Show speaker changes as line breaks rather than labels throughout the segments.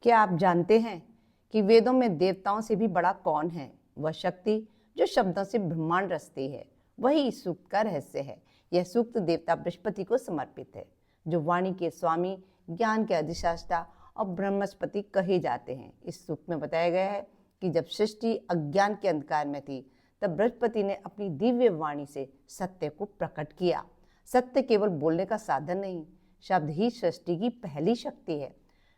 क्या आप जानते हैं कि वेदों में देवताओं से भी बड़ा कौन है? वह शक्ति जो शब्दों से ब्रह्मांड रचती है। वही इस सूक्त का रहस्य है। यह सूक्त देवता बृहस्पति को समर्पित है, जो वाणी के स्वामी, ज्ञान के अधिष्ठाता और ब्रह्मस्पति कहे जाते हैं। इस सूक्त में बताया गया है कि जब सृष्टि अज्ञान के अंधकार में थी, तब बृहस्पति ने अपनी दिव्य वाणी से सत्य को प्रकट किया। सत्य केवल बोलने का साधन नहीं, शब्द ही सृष्टि की पहली शक्ति है।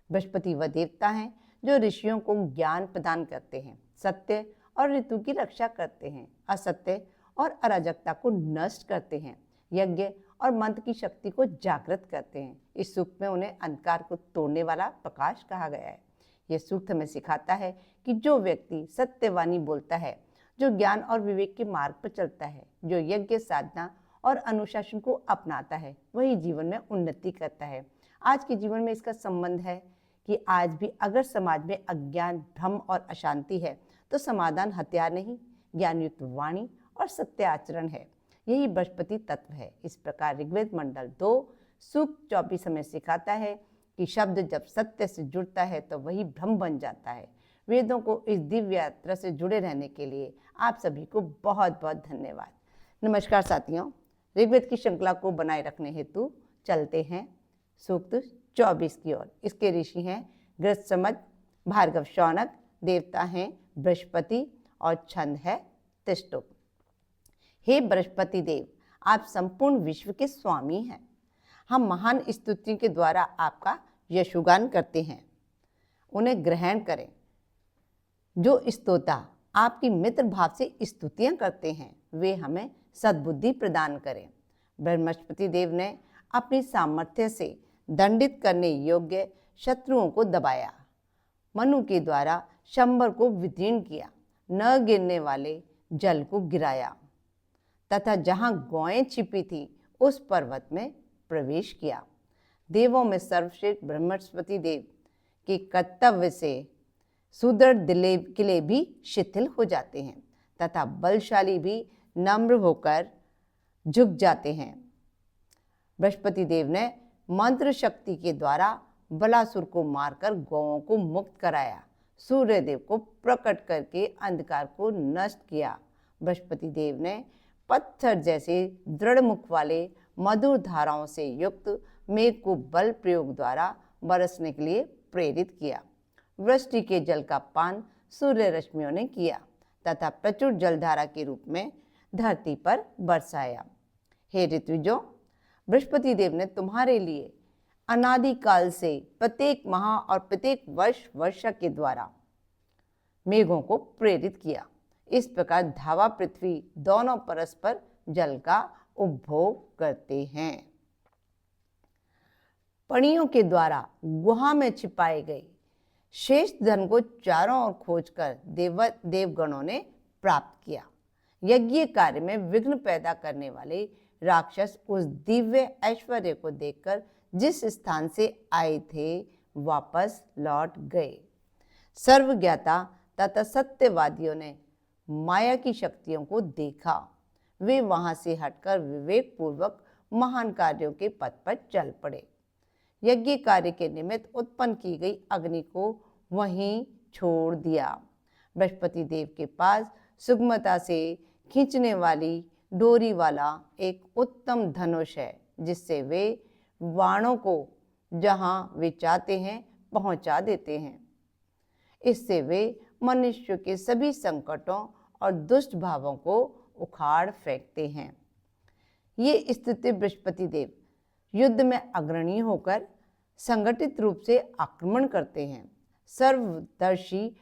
बृहस्पति वह देवता हैं जो ऋषियों को ज्ञान प्रदान करते हैं, सत्य और ऋतु की रक्षा करते हैं, असत्य और अराजकता को नष्ट करते हैं, यज्ञ और मंत्र की शक्ति को जागृत करते हैं। इस सूक्त में उन्हें अंधकार को तोड़ने वाला प्रकाश कहा गया है। यह सूक्त हमें सिखाता है कि जो व्यक्ति सत्यवाणी बोलता है, जो ज्ञान और विवेक के मार्ग पर चलता है, जो यज्ञ साधना और अनुशासन को अपनाता है, वही जीवन में उन्नति करता है। आज के जीवन में इसका संबंध है कि आज भी अगर समाज में अज्ञान, भ्रम और अशांति है, तो समाधान हथियार नहीं, ज्ञानयुक्त वाणी और सत्य आचरण है। यही बृहस्पति तत्व है। इस प्रकार ऋग्वेद मंडल 2 सूक्त 24 हमें सिखाता है कि शब्द जब सत्य से जुड़ता है तो वही ब्रह्म बन जाता है। वेदों को इस दिव्य यात्रा से जुड़े रहने के लिए आप सभी को बहुत बहुत धन्यवाद। नमस्कार साथियों, ऋग्वेद की श्रृंखला को बनाए रखने हेतु चलते हैं सूक्त 24 की ओर। इसके ऋषि हैं गृहसमज, भार्गव शौनक, देवता हैं बृहस्पति और छंद है तिष्टुप। हे बृहस्पति देव, आप संपूर्ण विश्व के स्वामी हैं। हम महान स्तुतियों के द्वारा आपका यशोगान करते हैं। उन्हें ग्रहण करें। जो स्तोता आपकी मित्र भाव से स्तुतियां करते हैं, वे हमें सद्बुद्धि प्रदान करें। बृहस्पति देव ने अपनी सामर्थ्य से दंडित करने योग्य शत्रुओं को दबाया, मनु के द्वारा शंबर को विदीर्ण किया, न गिरने वाले जल को गिराया तथा जहां गौएं छिपी थी उस पर्वत में प्रवेश किया। देवों में सर्वश्रेष्ठ बृहस्पति देव के कर्तव्य से सुदृढ़ किले भी शिथिल हो जाते हैं तथा बलशाली भी नम्र होकर झुक जाते हैं। बृहस्पति देव ने मंत्र शक्ति के द्वारा बलासुर को मारकर गौओं को मुक्त कराया, सूर्य देव को प्रकट करके अंधकार को नष्ट किया। बृहस्पति देव ने पत्थर जैसे दृढ़ मुख वाले मधुर धाराओं से युक्त मेघ को बल प्रयोग द्वारा बरसने के लिए प्रेरित किया। वृष्टि के जल का पान सूर्य रश्मियों ने किया तथा प्रचुर जलधारा के रूप में धरती पर बरसाया। हे ऋतुजों, बृहस्पति देव ने तुम्हारे लिए अनादिकाल से प्रत्येक माह और प्रत्येक वर्ष वर्षा के द्वारा मेघों को प्रेरित किया। इस प्रकार धावा पृथ्वी दोनों परस्पर जल का उपभोग करते हैं। पणियों के द्वारा गुहा में छिपाए गए शेष धन को चारों ओर खोजकर देवगणों ने प्राप्त किया। यज्ञ कार्य में विघ्न पैदा करने वाले राक्षस उस दिव्य ऐश्वर्य को देखकर जिस स्थान से आए थे वापस लौट गए। सर्वज्ञाता तथा सत्यवादियों ने माया की शक्तियों को देखा। वे वहां से हटकर विवेक पूर्वक महान कार्यों के पथ पर चल पड़े। यज्ञ कार्य के निमित्त उत्पन्न की गई अग्नि को वहीं छोड़ दिया। बृहस्पति देव के पास सुगमता से खींचने वाली डोरी वाला एक उत्तम धनुष है, जिससे वे बाणों को जहां वे चाहते हैं पहुंचा देते हैं। इससे वे मनुष्य के सभी संकटों और दुष्ट भावों को उखाड़ फेंकते हैं। ये स्थिति बृहस्पति देव युद्ध में अग्रणी होकर संगठित रूप से आक्रमण करते हैं। सर्वदर्शी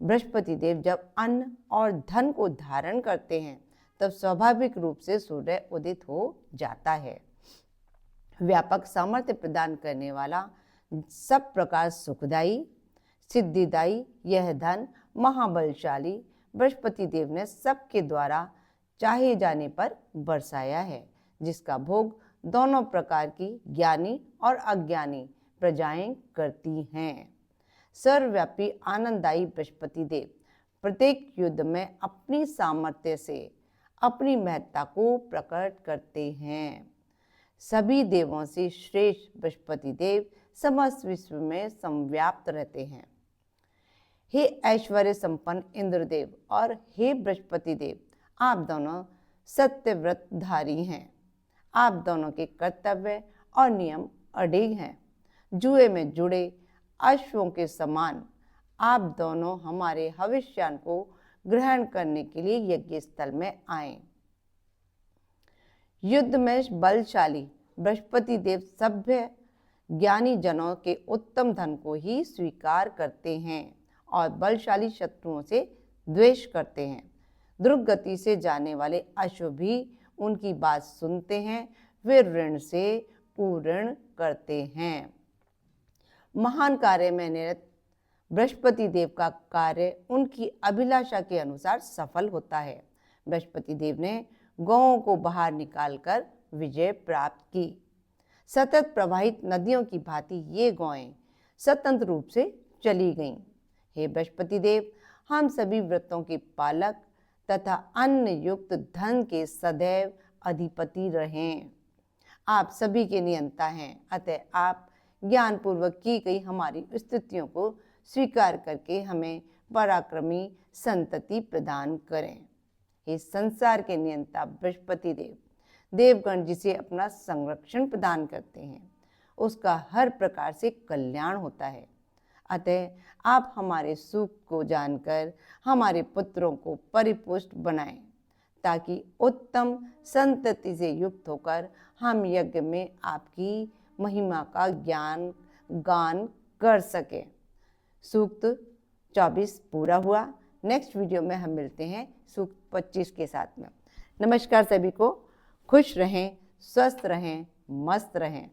बृहस्पति देव जब अन्न और धन को धारण करते हैं, तब स्वाभाविक रूप से सूर्य उदित हो जाता है। व्यापक सामर्थ्य प्रदान करने वाला, सब प्रकार सुखदायी, सिद्धिदायी यह धन महाबलशाली बृहस्पति देव ने सबके द्वारा चाहे जाने पर बरसाया है, जिसका भोग दोनों प्रकार की ज्ञानी और अज्ञानी प्रजाएं करती हैं। सर्वव्यापी आनंददायी बृहस्पति देव प्रत्येक युद्ध में अपनी सामर्थ्य से अपनी महत्ता को प्रकट करते हैं। सभी देवों से श्रेष्ठ बृहस्पति देव समस्त विश्व में संव्याप्त रहते हैं। हे ऐश्वर्य संपन्न इंद्रदेव और हे बृहस्पति देव, आप दोनों सत्यव्रतधारी हैं। आप दोनों के कर्तव्य और नियम अडिग हैं। जुए में जुड़े अश्वों के समान आप दोनों हमारे हविष्यान को ग्रहण करने के लिए यज्ञ स्थल में आए। युद्ध में बलशाली बृहस्पति देव सभ्य ज्ञानी जनों के उत्तम धन को ही स्वीकार करते हैं और बलशाली शत्रुओं से द्वेष करते हैं। द्रुत गति से जाने वाले अश्व भी उनकी बात सुनते हैं, वे ऋण से पूर्ण करते हैं। महान कार्य में निरत बृहस्पति देव का कार्य उनकी अभिलाषा के अनुसार सफल होता है। बृहस्पति देव ने गौओं को बाहर निकालकर विजय प्राप्त की। सतत प्रवाहित नदियों की भांति ये गौएं स्वतंत्र रूप से चली गईं। हे बृहस्पति देव, हम सभी व्रतों के पालक तथा अन्न युक्त धन के सदैव अधिपति रहें। आप सभी के नियंता हैं, अतः आप ज्ञानपूर्वक की गई हमारी स्तुतियों को स्वीकार करके हमें पराक्रमी संतति प्रदान करें। इस संसार के नियंता बृहस्पति देव, देवगण जिसे अपना संरक्षण प्रदान करते हैं, उसका हर प्रकार से कल्याण होता है। अतः आप हमारे सुख को जानकर हमारे पुत्रों को परिपुष्ट बनाएं, ताकि उत्तम संतति से युक्त होकर हम यज्ञ में आपकी महिमा का गान कर सकें। सूक्त 24 पूरा हुआ। नेक्स्ट वीडियो में हम मिलते हैं सूक्त 25 के साथ में। नमस्कार सभी को, खुश रहें, स्वस्थ रहें, मस्त रहें।